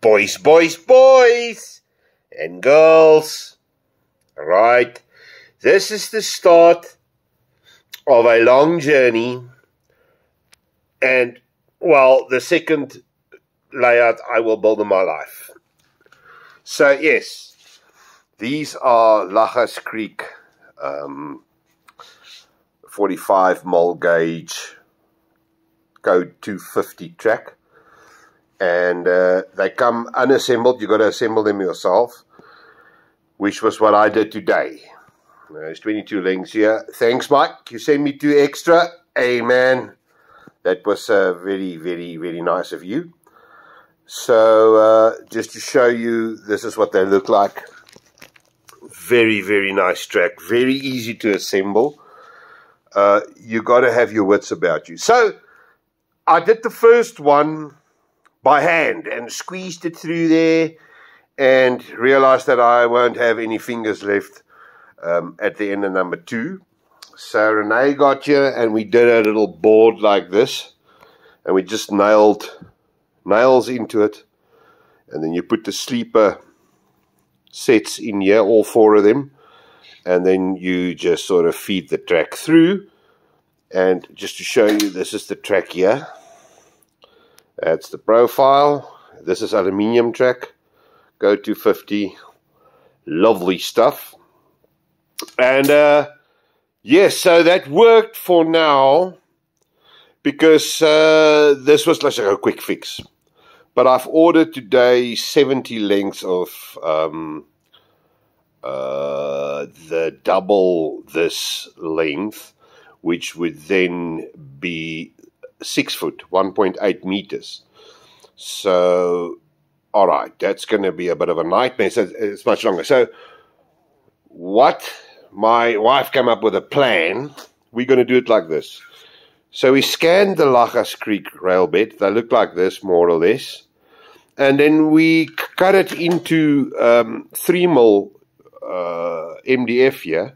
boys, boys, boys, and girls. Right, this is the start of a long journey, and, well, the second layout I will build in my life. So, yes, these are Llagas Creek 45mm gauge code 250 track. And they come unassembled. You've got to assemble them yourself, which was what I did today. There's 22 links here. Thanks, Mike. You sent me 2 extra. Hey, man. That was very, very, very nice of you. So, just to show you, this is what they look like. Very, very nice track. Very easy to assemble. You got to have your wits about you. So, I did the first one by hand and squeezed it through there and realized that I won't have any fingers left at the end of number 2. So Renee got here and we did a little board like this, and we just nailed nails into it, and then you put the sleeper sets in here, all 4 of them, and then you just sort of feed the track through. And just to show you, this is the track here. That's the profile. This is aluminium track. Go 250. Lovely stuff. And yes, so that worked for now, because this was like a quick fix. But I've ordered today 70 lengths of the double this length, which would then be 6 foot, 1.8 meters. So, all right, that's going to be a bit of a nightmare. So it's much longer. So, what my wife came up with a plan. We're going to do it like this. So we scanned the Llagas Creek rail bed. They look like this, more or less. And then we cut it into 3mm MDF here.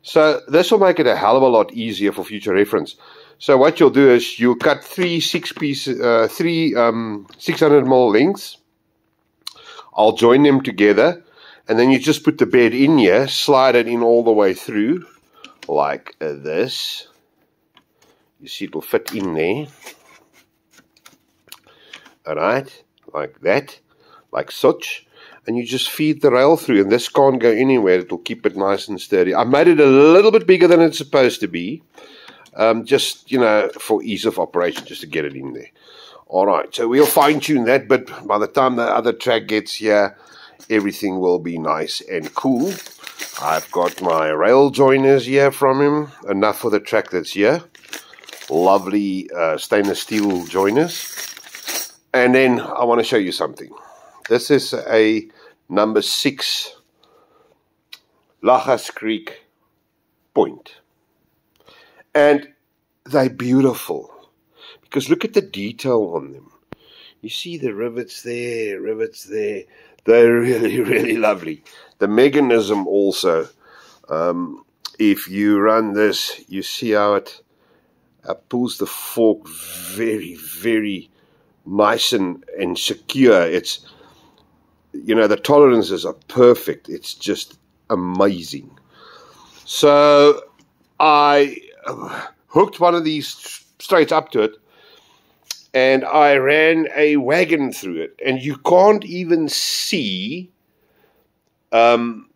So this will make it a hell of a lot easier for future reference. So what you'll do is you'll cut 3 600mm lengths. I'll join them together, and then you just put the bed in here, slide it in all the way through, like this. You see it'll fit in there. Alright, like that, like such. And you just feed the rail through, and this can't go anywhere. It'll keep it nice and sturdy. I made it a little bit bigger than it's supposed to be. Just, you know, for ease of operation, just to get it in there. Alright, so we'll fine-tune that, but by the time the other track gets here, everything will be nice and cool. I've got my rail joiners here from him, enough for the track that's here. Lovely stainless steel joiners. And then I want to show you something. This is a number 6 Llagas Creek point. And they're beautiful, because look at the detail on them. You see the rivets there, rivets there. They're really, really lovely. The mechanism also, if you run this, you see how it pulls the fork very, very nice and secure. It's, you know, the tolerances are perfect. It's just amazing. So I hooked one of these straight up to it, and I ran a wagon through it, and you can't even see when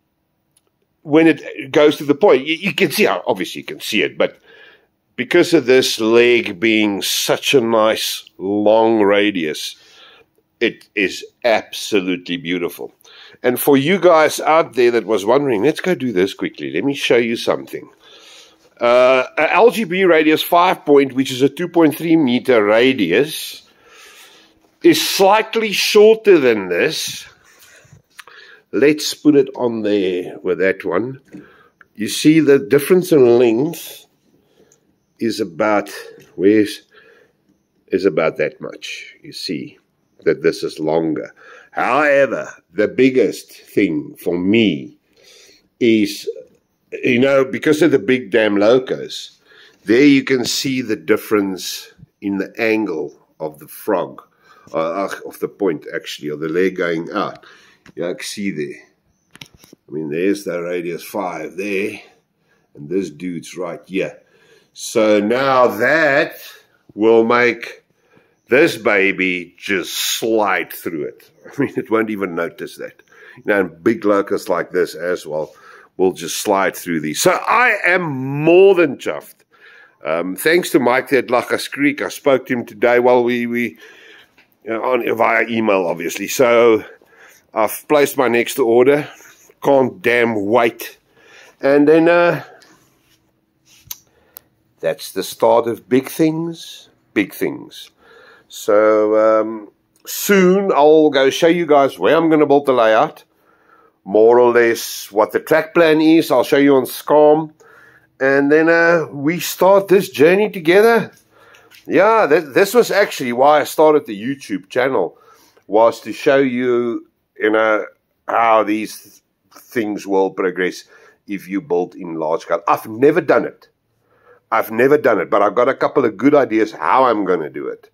it goes to the point. You can see how, obviously you can see it, but because of this leg being such a nice long radius, it is absolutely beautiful. And for you guys out there that was wondering, let's go do this quickly. Let me show you something. An LGB radius 5-point, which is a 2.3 meter radius, is slightly shorter than this. Let's put it on there with that one. You see the difference in length is about, is about that much. You see that this is longer. However, the biggest thing for me is, you know, because of the big damn locos, there you can see the difference in the angle of the frog off the point actually, or the leg going out. Yeah, I can see there. I mean, there's the radius 5 there, and this dude's right here. So now that will make this baby just slide through it. I mean, it won't even notice that. You know, and big locusts like this as well will just slide through these. So I am more than chuffed. Thanks to Mike there at Llagas Creek. I spoke to him today while we on via email, obviously. So I've placed my next order. Can't damn wait. And then that's the start of big things. Big things. So soon I'll go show you guys where I'm going to build the layout. More or less what the track plan is. I'll show you on SCARM. And then we start this journey together. Yeah, this was actually why I started the YouTube channel. Was to show you, how these things will progress if you build in large scale. I've never done it. But I've got a couple of good ideas how I'm going to do it.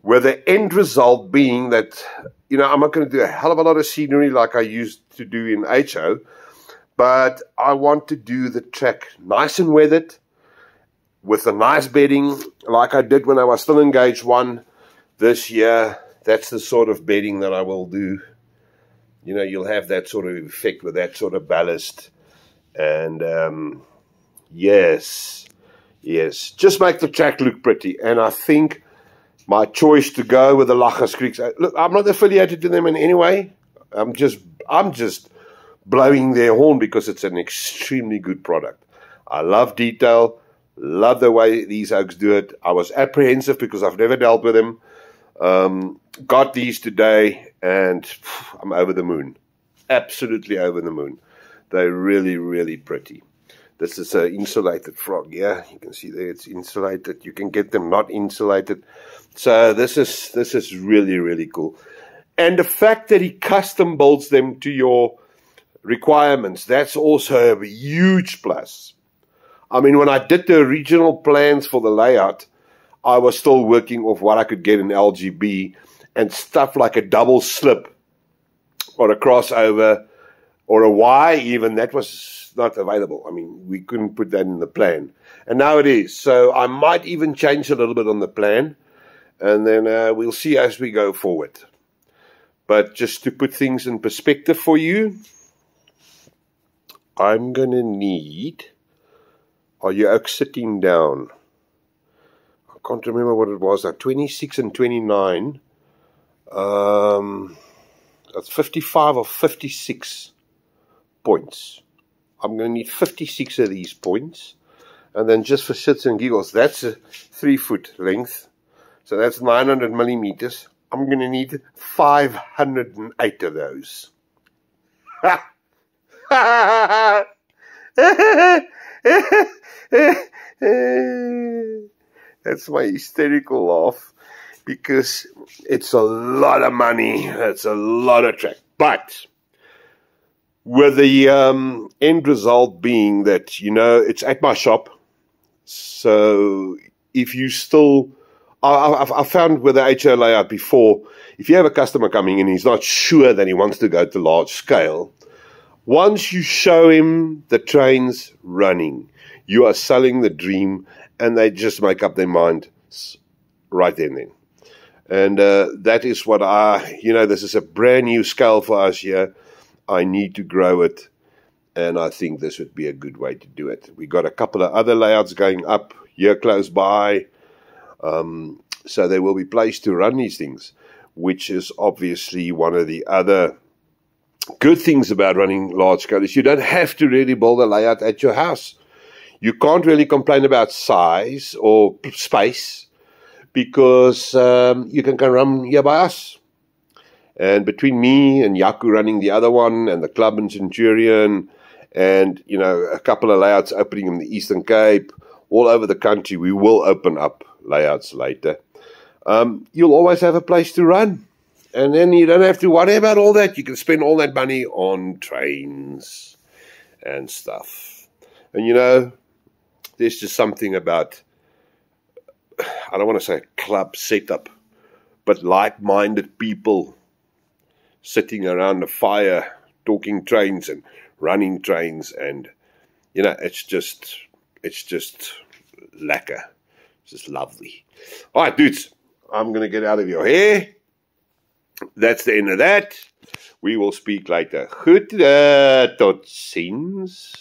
With the end result being that, I'm not going to do a hell of a lot of scenery like I used to do in HO, but I want to do the track nice and weathered, with a nice bedding, like I did when I was still in Gauge 1 this year. That's the sort of bedding that I will do. You'll have that sort of effect with that sort of ballast. And, yes, just make the track look pretty. And I think my choice to go with the Llagas Creek. Look, I'm not affiliated to them in any way. I'm just blowing their horn because it's an extremely good product. I love detail, love the way these oaks do it. I was apprehensive because I've never dealt with them. Got these today, and I'm over the moon. Absolutely over the moon. They're really, really pretty. This is an insulated frog, yeah. You can see there it's insulated. You can get them not insulated. So this is really, really cool. And the fact that he custom builds them to your requirements, that's also a huge plus. I mean, when I did the original plans for the layout, I was still working off what I could get in LGB, and stuff like a double slip or a crossover or a Y even, that was not available. I mean, we couldn't put that in the plan. And now it is. So I might even change a little bit on the plan, and then we'll see as we go forward. But just to put things in perspective for you, I'm going to need... Are you oak sitting down? I can't remember what it was now. 26 and 29. That's 55 or 56 points. I'm going to need 56 of these points. And then just for shits and giggles, that's a 3-foot length. So that's 900 millimeters. I'm going to need 508 of those. That's my hysterical laugh, because it's a lot of money. It's a lot of track. But with the end result being that, it's at my shop. So if you still... I found with the HO layout before, if you have a customer coming in, he's not sure that he wants to go to large scale. Once you show him the trains running, you are selling the dream, and they just make up their mind right then and then. And that is what this is a brand new scale for us here. I need to grow it, and I think this would be a good way to do it. We got a couple of other layouts going up here close by. So there will be place to run these things, which is obviously one of the other good things about running large scale, is you don't have to really build a layout at your house. You can't really complain about size or space, because you can come run here by us. And between me and Yaku running the other one, and the club and Centurion, and a couple of layouts opening in the Eastern Cape, all over the country, we will open up layouts later. You'll always have a place to run, and then you don't have to worry about all that. You can spend all that money on trains and stuff. And there's just something about, I don't want to say club setup, but like-minded people sitting around a fire, talking trains and running trains, and it's just lekker. It's just lovely. All right, dudes, I'm gonna get out of your hair. That's the end of that. We will speak later. Goed, tot ziens.